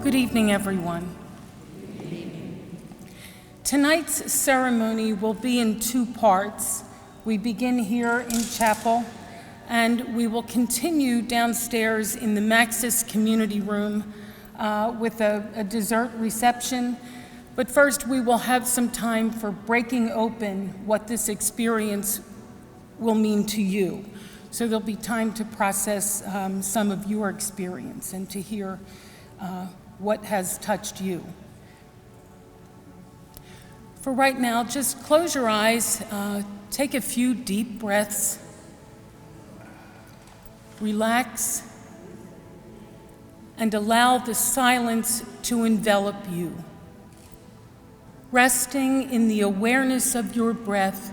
Good evening, everyone. Tonight's ceremony will be in two parts. We begin here in chapel, and we will continue downstairs in the Maxis Community Room with a dessert reception. But first, we will have some time for breaking open what this experience will mean to you. So there'll be time to process some of your experience and to hear what has touched you. For right now, just close your eyes, take a few deep breaths, relax, and allow the silence to envelop you. Resting in the awareness of your breath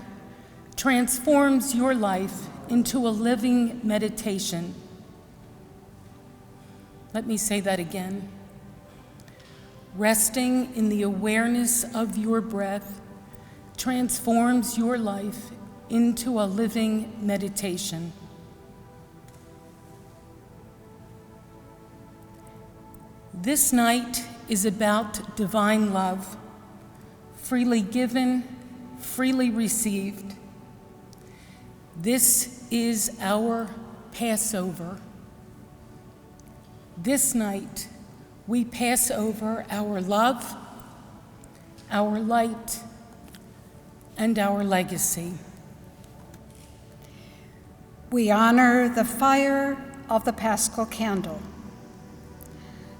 transforms your life into a living meditation. Let me say that again. Resting in the awareness of your breath transforms your life into a living meditation. This night is about divine love, freely given, freely received. This is our Passover. This night, we pass over our love, our light, and our legacy. We honor the fire of the Paschal candle,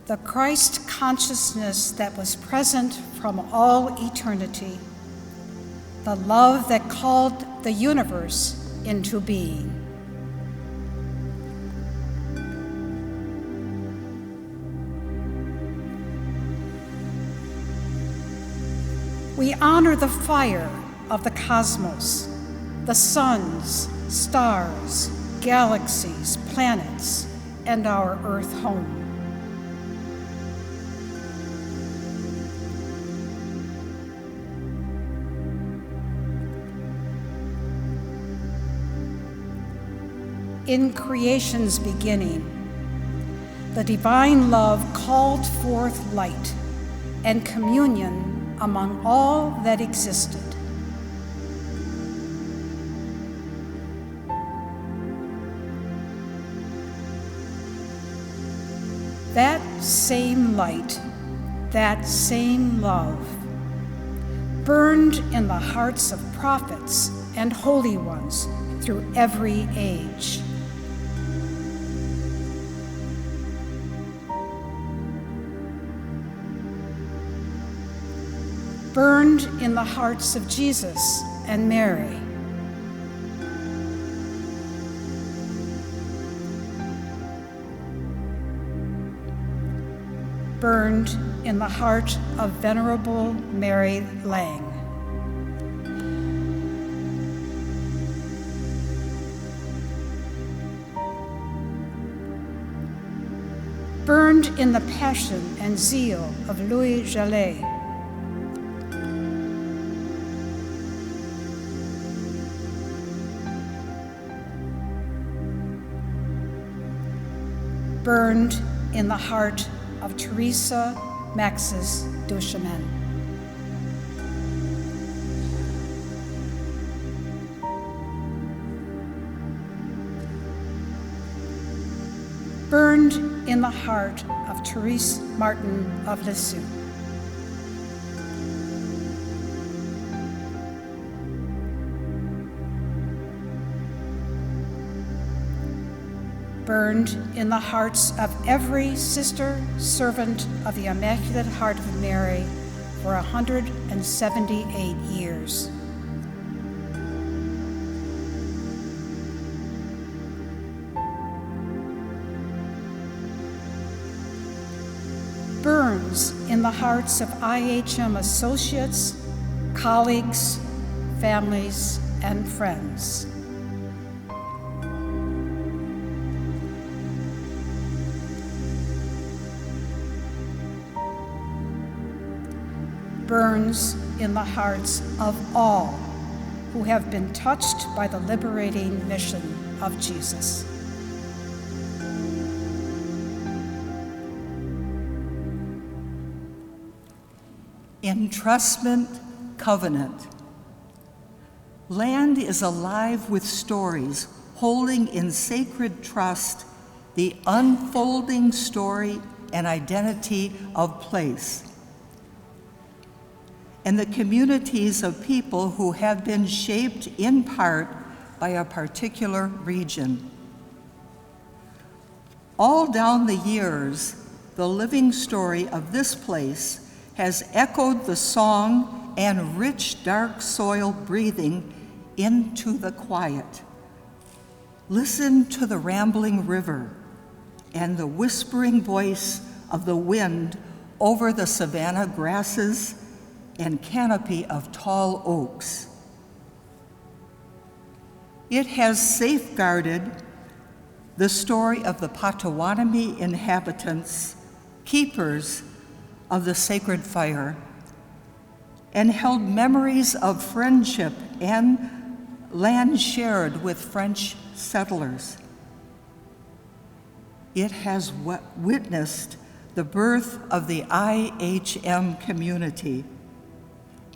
the Christ consciousness that was present from all eternity, the love that called the universe into being. We honor the fire of the cosmos, the suns, stars, galaxies, planets, and our Earth home. In creation's beginning, the divine love called forth light and communion among all that existed. That same light, that same love, burned in the hearts of prophets and holy ones through every age. Burned in the hearts of Jesus and Mary. Burned in the heart of Venerable Mary Lang. Burned in the passion and zeal of Louis Jallet. Burned in the heart of Teresa Maxis Duchemin. Burned in the heart of Therese Martin of Lisieux. Burned in the hearts of every sister, servant of the Immaculate Heart of Mary for 178 years. Burns in the hearts of IHM associates, colleagues, families, and friends. Burns in the hearts of all who have been touched by the liberating mission of Jesus. Entrustment Covenant. Land is alive with stories, holding in sacred trust the unfolding story and identity of place, and the communities of people who have been shaped in part by a particular region. All down the years, the living story of this place has echoed the song and rich, dark soil breathing into the quiet. Listen to the rambling river and the whispering voice of the wind over the savanna grasses and canopy of tall oaks. It has safeguarded the story of the Potawatomi inhabitants, keepers of the sacred fire, and held memories of friendship and land shared with French settlers. It has witnessed the birth of the IHM community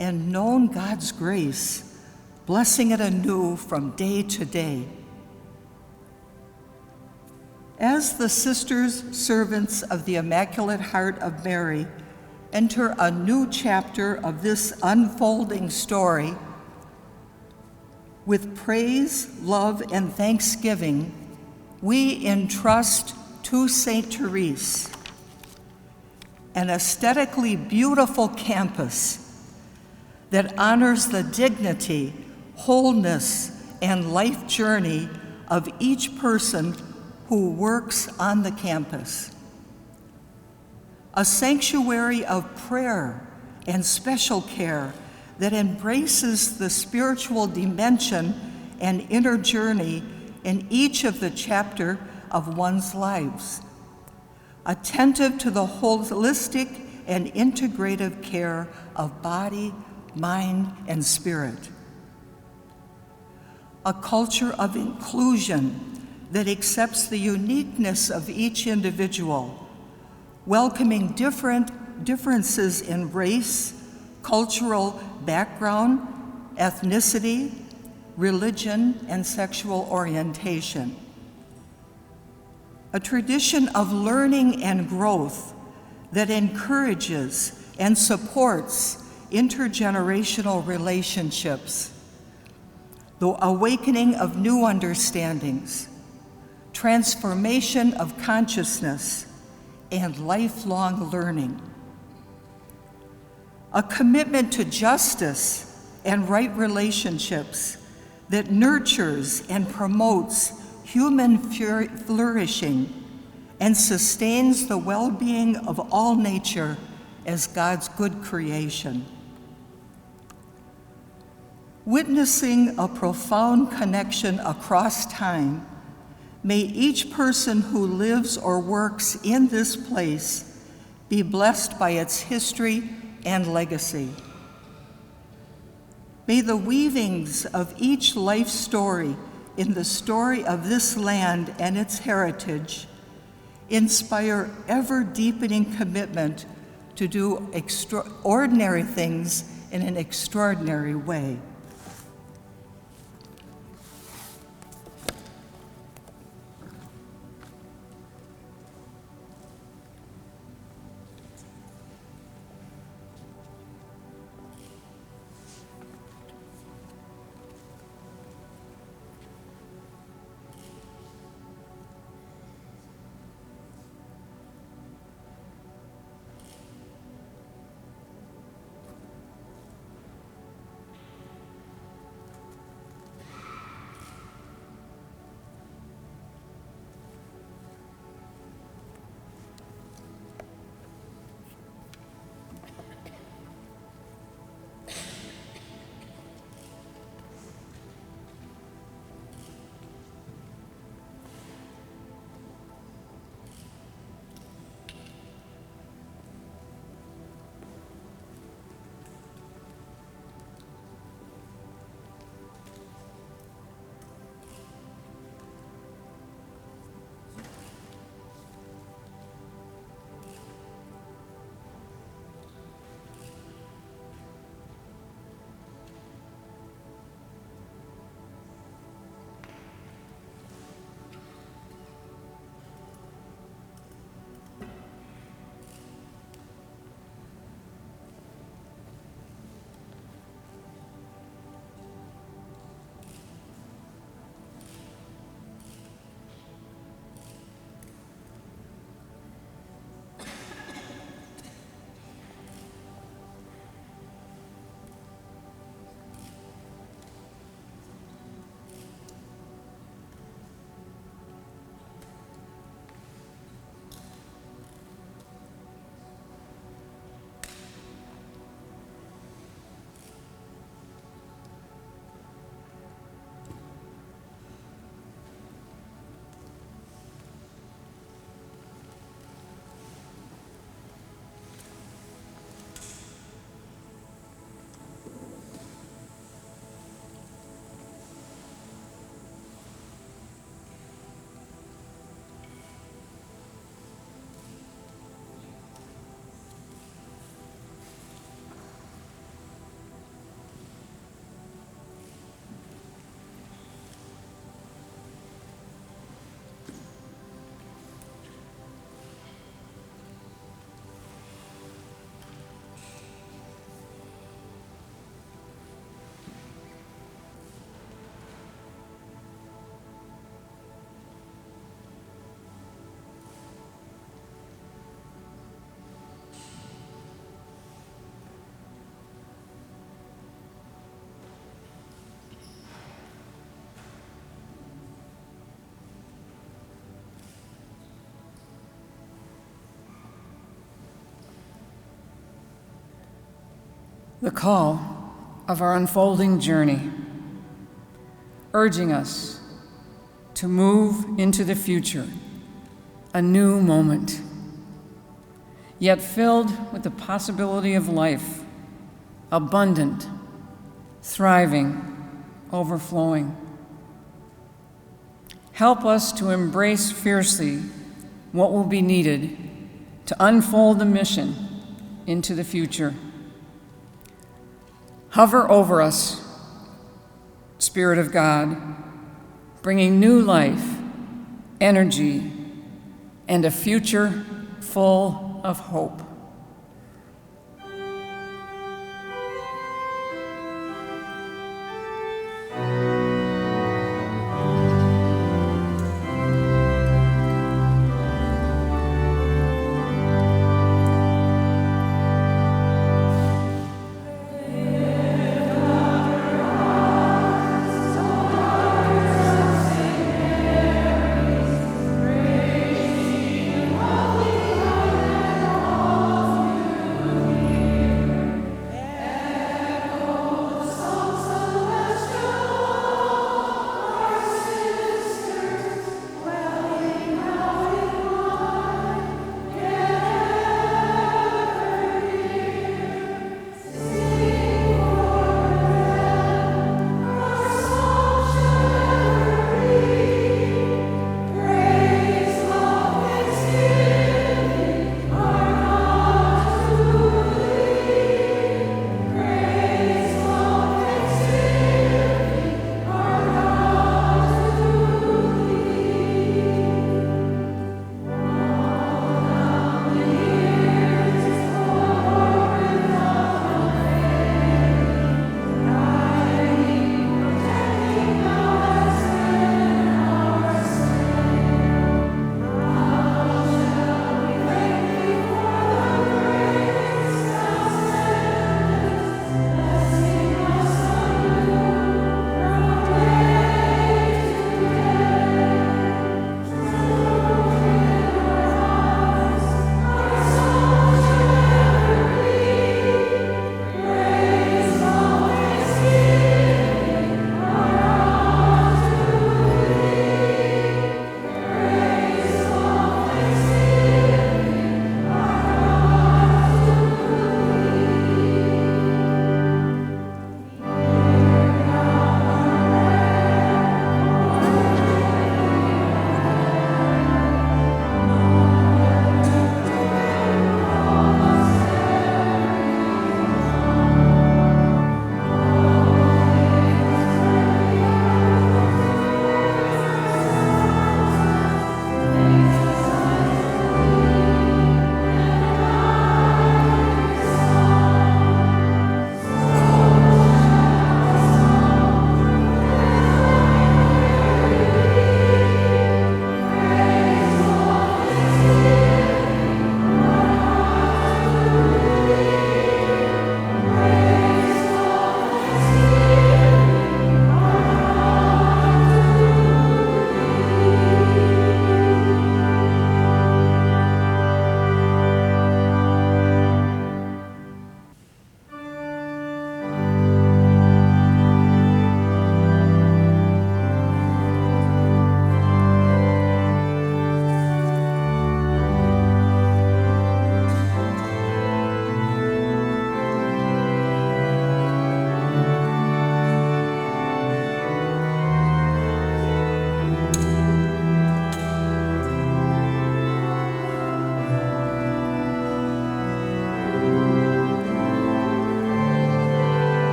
and known God's grace, blessing it anew from day to day. As the sisters, servants of the Immaculate Heart of Mary, enter a new chapter of this unfolding story, with praise, love, and thanksgiving, we entrust to St. Therese an aesthetically beautiful campus that honors the dignity, wholeness, and life journey of each person who works on the campus. A sanctuary of prayer and special care that embraces the spiritual dimension and inner journey in each of the chapter of one's lives, attentive to the holistic and integrative care of body, mind, and spirit. A culture of inclusion that accepts the uniqueness of each individual, welcoming differences in race, cultural background, ethnicity, religion, and sexual orientation. A tradition of learning and growth that encourages and supports intergenerational relationships, the awakening of new understandings, transformation of consciousness, and lifelong learning. A commitment to justice and right relationships that nurtures and promotes human flourishing and sustains the well-being of all nature as God's good creation. Witnessing a profound connection across time, may each person who lives or works in this place be blessed by its history and legacy. May the weavings of each life story in the story of this land and its heritage inspire ever-deepening commitment to do extraordinary things in an extraordinary way. the call of our unfolding journey, urging us to move into the future, a new moment, yet filled with the possibility of life, abundant, thriving, overflowing. Help us to embrace fiercely what will be needed to unfold the mission into the future. Hover over us, Spirit of God, bringing new life, energy, and a future full of hope. Holy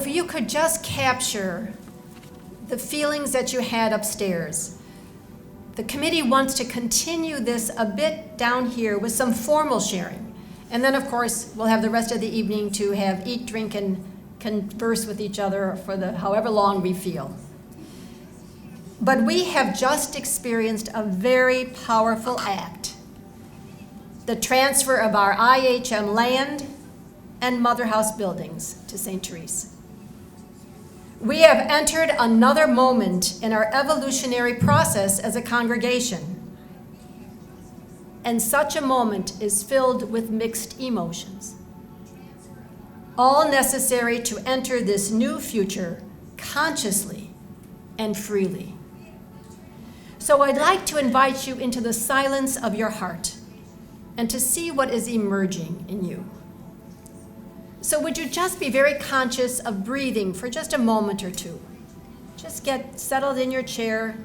if you could just capture the feelings that you had upstairs. The committee wants to continue this a bit down here with some formal sharing. And then, of course, we'll have the rest of the evening to have eat, drink, and converse with each other for the however long we feel. But we have just experienced a very powerful act. The transfer of our IHM land and Mother House buildings to St. Therese. We have entered another moment in our evolutionary process as a congregation. And such a moment is filled with mixed emotions, all necessary to enter this new future consciously and freely. So I'd like to invite you into the silence of your heart and to see what is emerging in you. So would you just be very conscious of breathing for just a moment or two? Just get settled in your chair,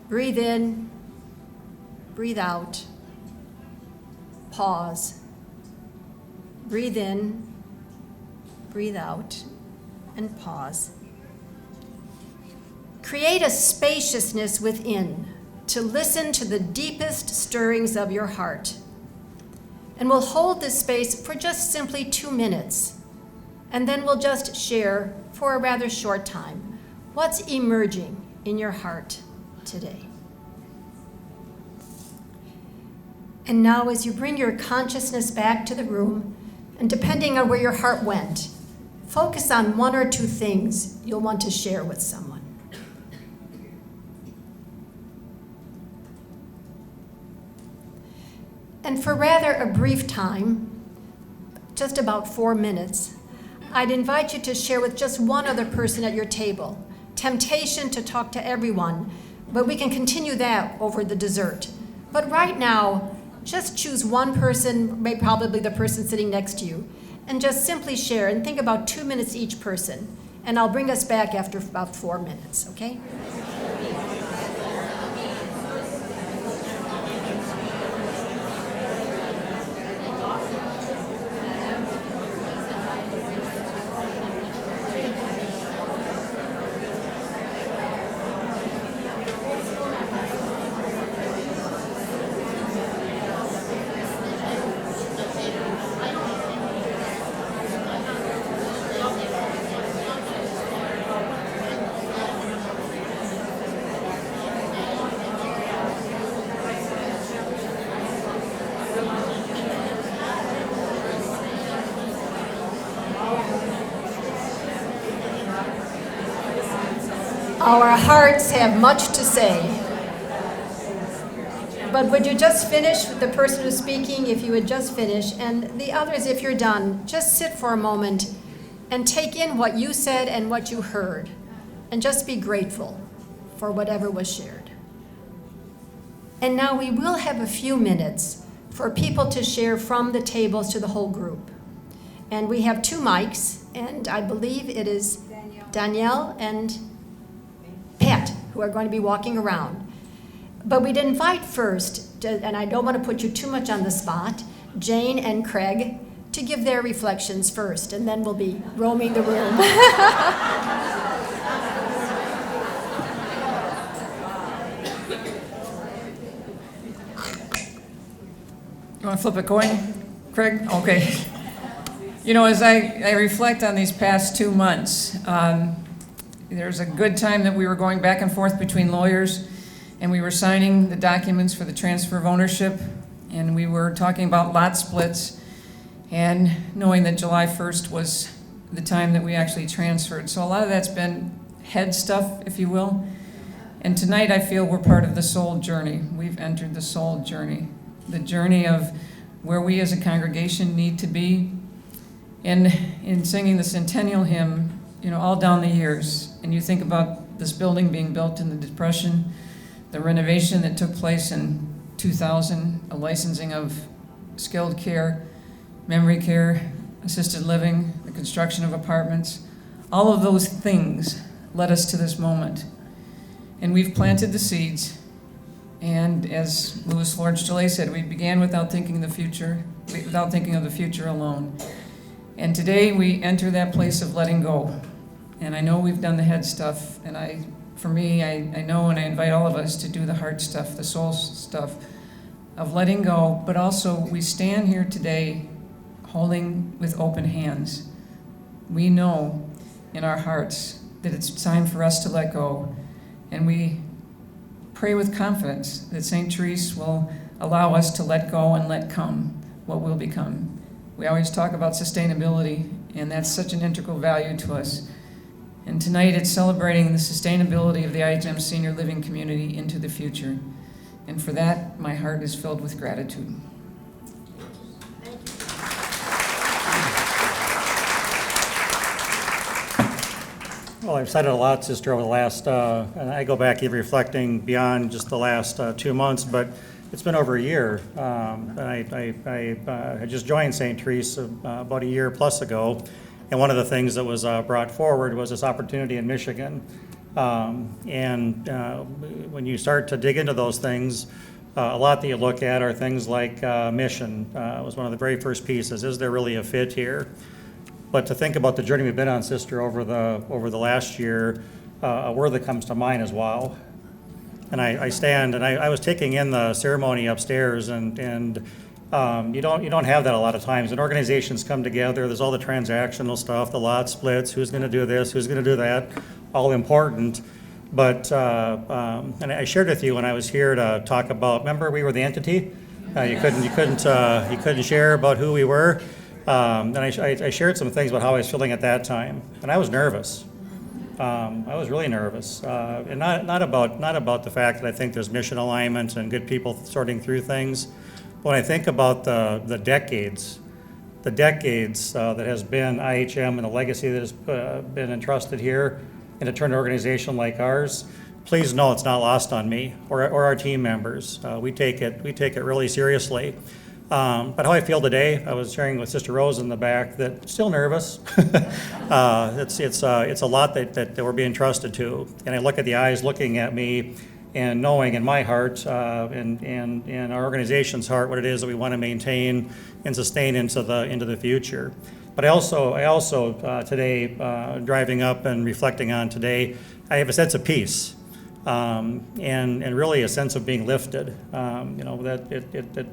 breathe in, breathe out, pause, breathe in, breathe out, and pause. Create a spaciousness within to listen to the deepest stirrings of your heart. And we'll hold this space for just simply 2 minutes. And then we'll just share for a rather short time what's emerging in your heart today. And now as you bring your consciousness back to the room, and depending on where your heart went, focus on 1 or 2 things you'll want to share with someone. And for rather a brief time, just about 4 minutes, I'd invite you to share with just one other person at your table. Temptation to talk to everyone, but we can continue that over the dessert. But right now, just choose one person, maybe probably the person sitting next to you, and just simply share and think about 2 minutes each person. And I'll bring us back after about 4 minutes, okay? Our hearts have much to say. But would you just finish with the person who's speaking, if you would just finish, and the others, if you're done, just sit for a moment and take in what you said and what you heard, and just be grateful for whatever was shared. And now we will have a few minutes for people to share from the tables to the whole group. And we have 2 mics, and I believe it is Danielle and Pat, who are going to be walking around. But we'd invite first, and I don't want to put you too much on the spot, Jane and Craig to give their reflections first, and then we'll be roaming the room. You want to flip a coin, Craig? Okay. You know, as I reflect on these past 2 months, there's a good time that we were going back and forth between lawyers, and we were signing the documents for the transfer of ownership, and we were talking about lot splits, and knowing that July 1st was the time that we actually transferred. So a lot of that's been head stuff, if you will. And tonight I feel we're part of the soul journey. We've entered the soul journey, the journey of where we as a congregation need to be. And in singing the centennial hymn, you know, all down the years, and you think about this building being built in the Depression, the renovation that took place in 2000, a licensing of skilled care, memory care, assisted living, the construction of apartments, all of those things led us to this moment. And we've planted the seeds, and as Louis Lord Gillet said, we began without thinking of the future alone. And today we enter that place of letting go. And I know we've done the head stuff, and I know, and I invite all of us to do the heart stuff, the soul stuff of letting go, but also we stand here today holding with open hands. We know in our hearts that it's time for us to let go, and we pray with confidence that St. Therese will allow us to let go and let come what will become. We always talk about sustainability, and that's such an integral value to us. And tonight it's celebrating the sustainability of the IHM senior living community into the future. And for that, my heart is filled with gratitude. Well, I've said it a lot, Sister, over the last, and I go back even reflecting beyond just the last 2 months, but it's been over a year. And I just joined St. Therese about a year plus ago, and one of the things that was brought forward was this opportunity in Michigan. When you start to dig into those things, a lot that you look at are things like mission. Was one of the very first pieces. Is there really a fit here? But to think about the journey we've been on, Sister, over the last year, a word that comes to mind is wow. And I stand, and I was taking in the ceremony upstairs, and you don't have that a lot of times. And organizations come together. There's all the transactional stuff, the lot splits, who's going to do this, who's going to do that, all important. But and I shared with you when I was here to talk about. Remember, we were the entity. You couldn't share about who we were. And I shared some things about how I was feeling at that time, and I was nervous. I was really nervous, and not about the fact that I think there's mission alignment and good people sorting through things. But when I think about the decades that has been IHM and the legacy that has been entrusted here, and to turn an organization like ours, please know it's not lost on me or our team members. We take it really seriously. But how I feel today, I was sharing with Sister Rose in the back that still nervous. It's a lot that we're being trusted to, and I look at the eyes looking at me, and knowing in my heart and our organization's heart what it is that we want to maintain and sustain into the future. But I also today, driving up and reflecting on today, I have a sense of peace. And really a sense of being lifted. That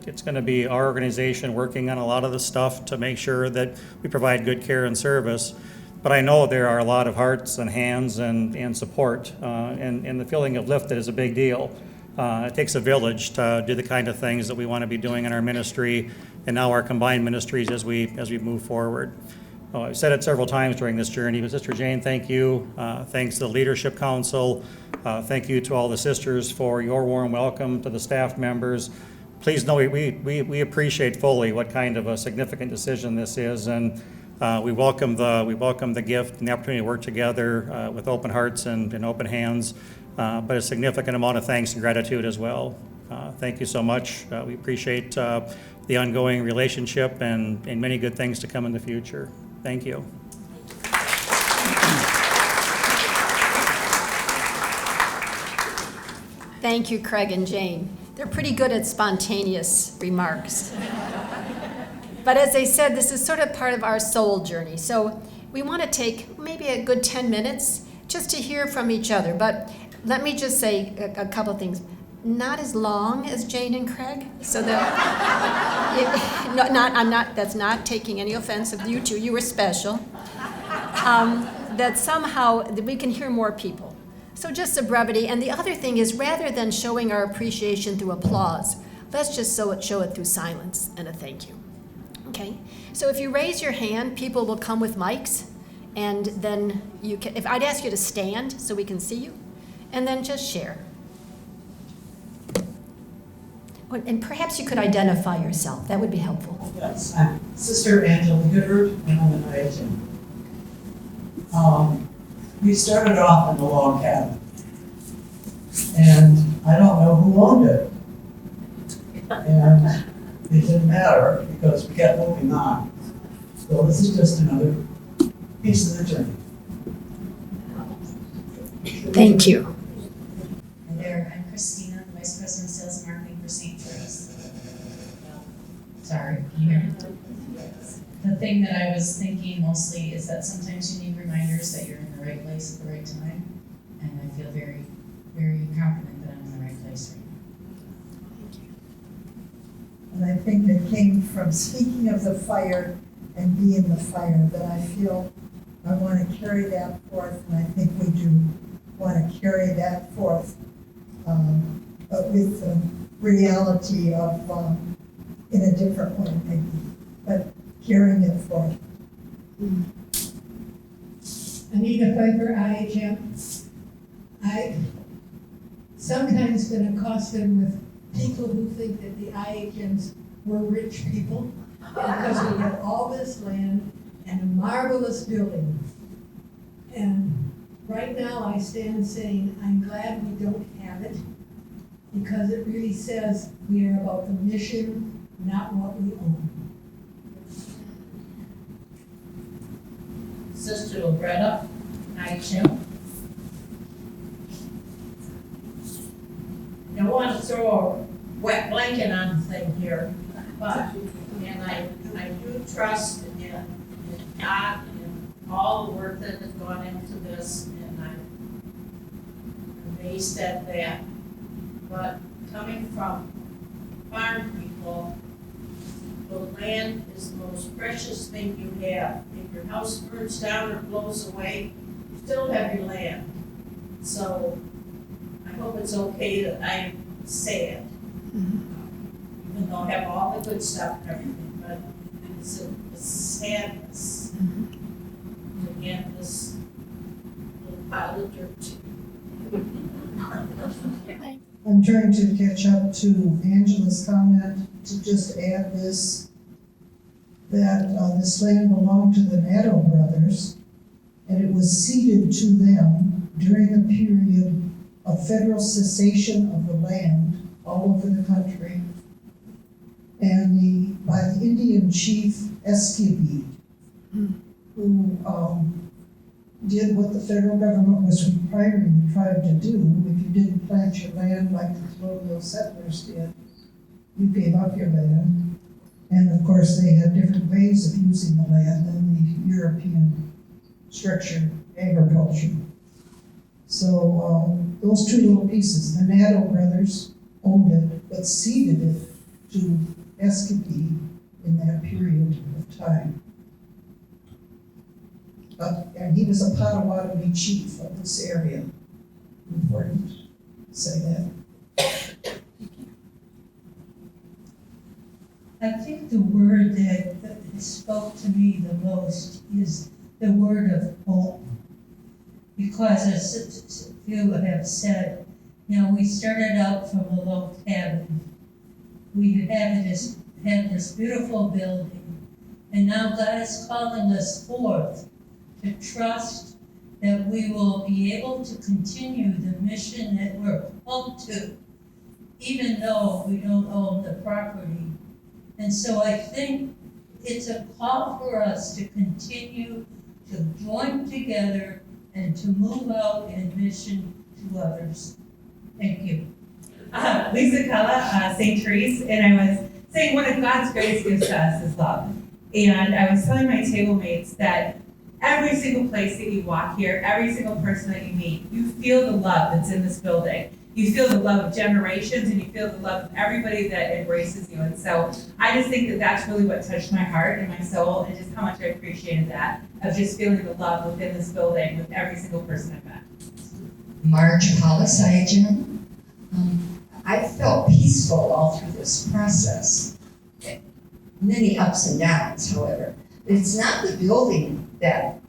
it's going to be our organization working on a lot of the stuff to make sure that we provide good care and service. But I know there are a lot of hearts and hands and support, and the feeling of lifted is a big deal. It takes a village to do the kind of things that we want to be doing in our ministry and now our combined ministries as we move forward. I've said it several times during this journey, but Sister Jane, thank you. Thanks to the Leadership Council. Thank you to all the sisters for your warm welcome, to the staff members. Please know we appreciate fully what kind of a significant decision this is, and we welcome the gift and the opportunity to work together with open hearts and open hands, but a significant amount of thanks and gratitude as well. Thank you so much. We appreciate the ongoing relationship and many good things to come in the future. Thank you. Thank you, Craig and Jane. They're pretty good at spontaneous remarks. But as I said, this is sort of part of our soul journey. So we want to take maybe a good 10 minutes just to hear from each other. But let me just say a couple of things. Not as long as Jane and Craig, so that that's not taking any offense of you two. You were special. That somehow that we can hear more people. So just a brevity. And the other thing is, rather than showing our appreciation through applause, let's just show it through silence and a thank you. Okay? So if you raise your hand, people will come with mics, and then you can. If I'd ask you to stand so we can see you, and then just share. And perhaps you could identify yourself. That would be helpful. Yes, I'm Sister Angela Goodhart, and I'm an IHM. We started off in the log cabin, and I don't know who owned it. And it didn't matter because we kept moving on. So this is just another piece of the journey. Thank you. Hi there, I'm Christina, Vice President of Sales and Marketing for St. Therese. Sorry, can you hear me? the thing that I was thinking mostly is that sometimes you need reminders that you're in the right place at the right time. And I feel very, very confident that I'm in the right place right now. And I think it came from speaking of the fire and being the fire, that I feel I want to carry that forth, and I think we do want to carry that forth, but with the reality of, in a different way maybe, but carrying it forth. Anita Pfeiffer, IHM. I sometimes been accosted with people who think that the IHMs were rich people because we have all this land and a marvelous building. And right now I stand saying, I'm glad we don't have it, because it really says we are about the mission, not what we own. Sister Loretta, IHM. I don't want to throw a wet blanket on the thing here, but, and I do trust in God and all the work that has gone into this, and I'm amazed at that. But coming from farm people, the land is the most precious thing you have. If your house burns down or blows away, you still have your land. So I hope it's okay that I say it, even though I have all the good stuff and everything, but it's a sadness to get this little pile of dirt. I'm trying to catch up to Angela's comment, to just add this, that this land belonged to the Nadeau brothers, and it was ceded to them during the period of federal cessation of the land all over the country, and by the Indian chief Eskebi, who did what the federal government was requiring the tribe to do. If you didn't plant your land like the colonial settlers did, you gave up your land. And of course, they had different ways of using the land than the European structured agriculture. So those two little pieces, the Nadeau brothers owned it, but ceded it to Eskebi in that period of time. And he was a Potawatomi chief of this area. Important to say that. I think the word that spoke to me the most is the word of hope. Because as a few have said, we started out from a log cabin. We had this beautiful building, and now God is calling us forth to trust that we will be able to continue the mission that we're called to, even though we don't own the property. And so I think it's a call for us to continue to join together and to move out in mission to others. Thank you. Lisa Kella, St. Therese, and I was saying one of God's greatest gifts to us is love. And I was telling my table mates that every single place that you walk here, every single person that you meet, you feel the love that's in this building. You feel the love of generations, and you feel the love of everybody that embraces you. And so I just think that that's really what touched my heart and my soul, and just how much I appreciated that, of just feeling the love within this building with every single person I've met. Marge Hollis, IHM. I felt peaceful all through this process. Many ups and downs, however. It's not the building that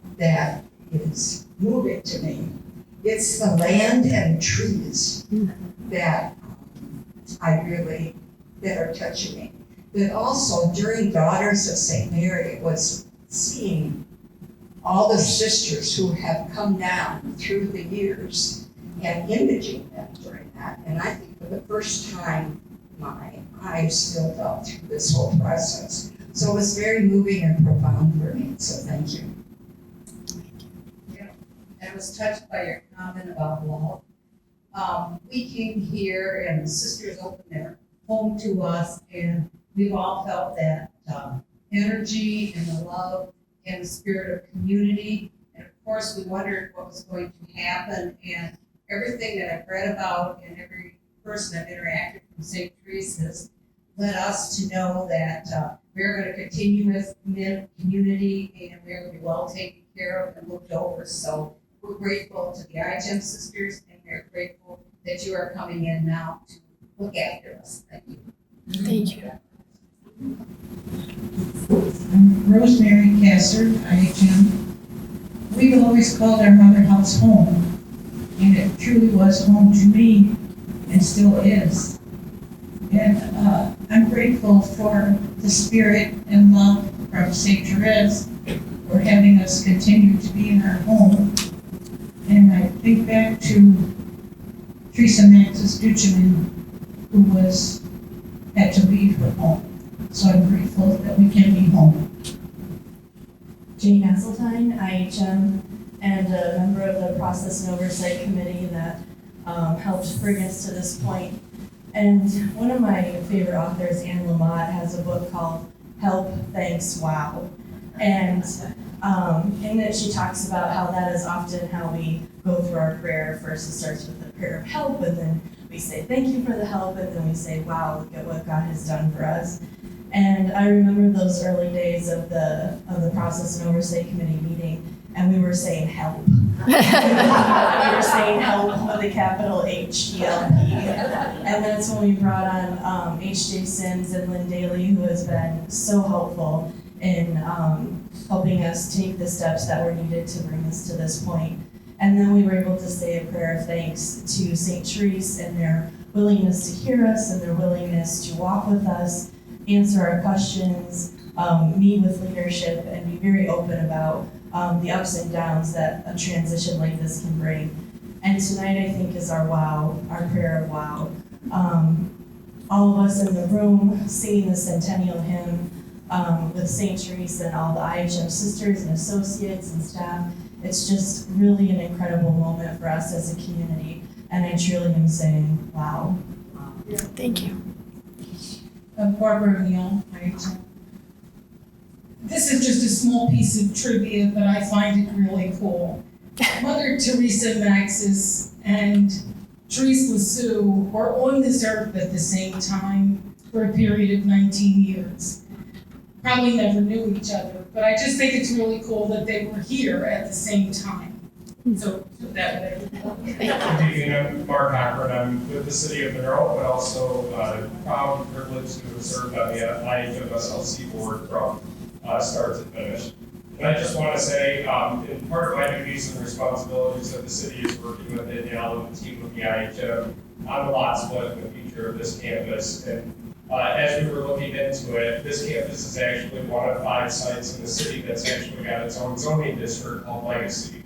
is moving to me. It's the land and trees that that are touching me. But also during Daughters of St. Mary, it was seeing all the sisters who have come down through the years and imaging them during that. And I think for the first time, my eyes filled up through this whole process. So it was very moving and profound for me, so thank you. I was touched by your comment about love. We came here and the sisters opened their home to us, and we've all felt that energy and the love and the spirit of community. And of course, we wondered what was going to happen, and everything that I've read about and every person I've interacted from St. Teresa's led us to know that we're going to continue with community and we're going to be well taken care of and looked over. So we're grateful to the IHM sisters, and we're grateful that you are coming in now to look after us. Thank you. Thank you. I'm Rosemary Kasser, IHM. We've always called our mother house home, and it truly was home to me and still is. And I'm grateful for the spirit and love from St. Therese for having us continue to be in our home. And I think back to Teresa Max's Duchemin, who had to leave her home. So I'm grateful that we can be home. Jane Asseltine, IHM, and a member of the Process and Oversight Committee that helped bring us to this point. And one of my favorite authors, Anne Lamott, has a book called Help, Thanks, Wow. And in it she talks about how that is often how we go through our prayer. First it starts with a prayer of help, and then we say thank you for the help, and then we say, wow, look at what God has done for us. And I remember those early days of the Process and Oversight Committee meeting, and we were saying help. We were saying help with a capital H-E-L-P. And that's when we brought on H.J. Sims and Lynn Daly, who has been so helpful in helping us take the steps that were needed to bring us to this point. And then we were able to say a prayer of thanks to St. Therese and their willingness to hear us and their willingness to walk with us, answer our questions, meet with leadership, and be very open about the ups and downs that a transition like this can bring. And tonight, I think, is our wow, our prayer of wow. All of us in the room singing the centennial hymn with St. Teresa and all the IHM sisters and associates and staff. It's just really an incredible moment for us as a community. And I truly am saying, wow. Thank you. Barbara Neal, IHM. This is just a small piece of trivia, but I find it really cool. Mother Teresa Maxis and Therese Lisieux were on this earth at the same time for a period of 19 years. Probably never knew each other, but I just think it's really cool that they were here at the same time. So that I'm Mark Cochran. I'm with the City of Monroe, but also proud and privileged to have served on the IHM SLC board from start to finish. And I just want to say, in part of my duties and responsibilities that the city is working with Danielle and the team of the IHM on the lot split and the future of this campus. And as we were looking into it, this campus is actually one of 5 sites in the city that's actually got its own zoning district called Legacy.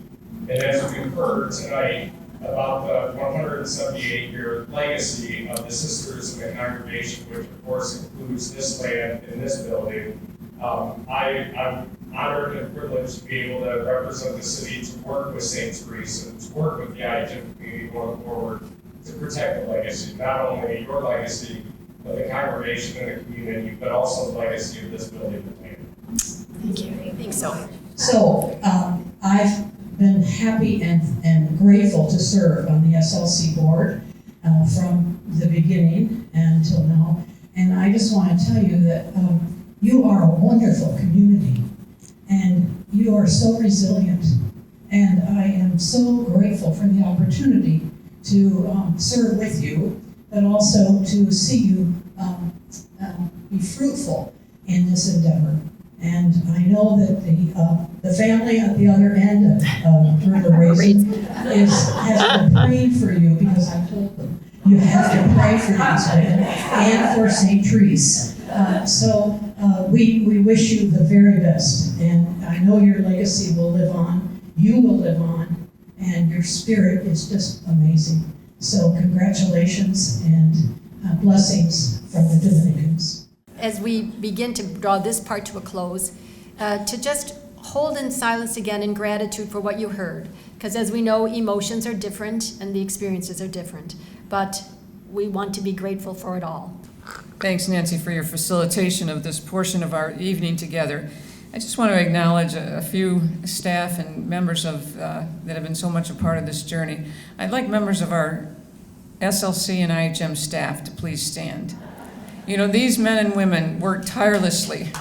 And as we've heard tonight about the 178-year legacy of the sisters and the congregation, which of course includes this land and this building, I'm honored and privileged to be able to represent the city, to work with St. Teresa, and to work with the IHM community going forward to protect the legacy, not only your legacy, but the congregation and the community, but also the legacy of this building and land. Thank you. I think so. So I've been happy and grateful to serve on the SLC board from the beginning until now. And I just want to tell you that you are a wonderful community and you are so resilient. And I am so grateful for the opportunity to serve with you, but also to see you be fruitful in this endeavor. And I know that the family at the other end of River Raisin has been praying for you, because I told them you have to pray for these women and for St. Therese. So we wish you the very best, and I know your legacy will live on, you will live on, and your spirit is just amazing. So congratulations and blessings from the Dominicans. As we begin to draw this part to a close, to just hold in silence again in gratitude for what you heard. Because as we know, emotions are different and the experiences are different. But we want to be grateful for it all. Thanks, Nancy, for your facilitation of this portion of our evening together. I just want to acknowledge a few staff and members of that have been so much a part of this journey. I'd like members of our SLC and IHM staff to please stand. You know, these men and women work tirelessly.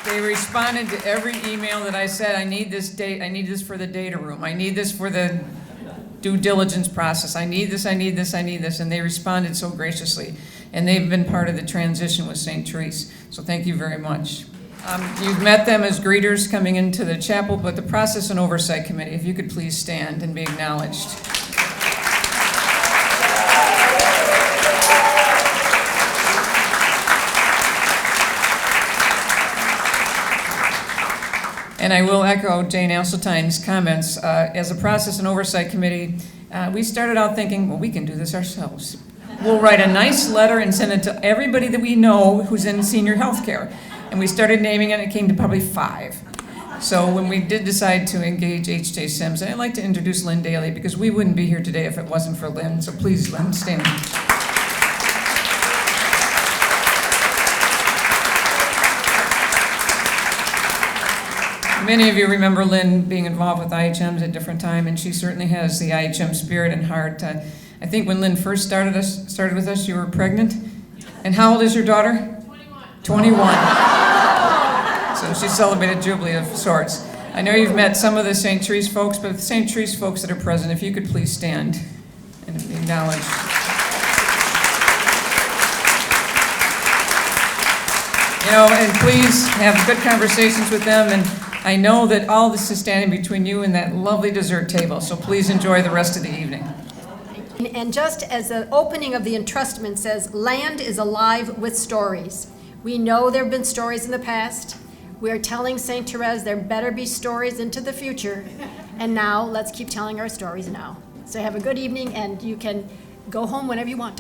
They responded to every email that I said, I need this date, I need this for the data room, I need this for the due diligence process, I need this, I need this, I need this, and they responded so graciously. And they've been part of the transition with St. Therese, so thank you very much. You've met them as greeters coming into the chapel, but the Process and Oversight Committee, if you could please stand and be acknowledged. And I will echo Jane Asseltine's comments. As a Process and Oversight Committee, we started out thinking, well, we can do this ourselves. We'll write a nice letter and send it to everybody that we know who's in senior health care. And we started naming it, and it came to probably 5. So when we did decide to engage H.J. Sims, and I'd like to introduce Lynn Daly, because we wouldn't be here today if it wasn't for Lynn. So please, Lynn, stand. Many of you remember Lynn being involved with IHMs at different time, and she certainly has the IHM spirit and heart. I think when Lynn first started with us, you were pregnant. And how old is your daughter? 21. So she celebrated Jubilee of sorts. I know you've met some of the St. Therese folks, but the St. Therese folks that are present, if you could please stand and acknowledge. You know, and please have good conversations with them. And I know that all this is standing between you and that lovely dessert table, so please enjoy the rest of the evening. And just as the opening of the entrustment says, land is alive with stories. We know there have been stories in the past. We are telling St. Therese there better be stories into the future. And now let's keep telling our stories now. So have a good evening, and you can go home whenever you want.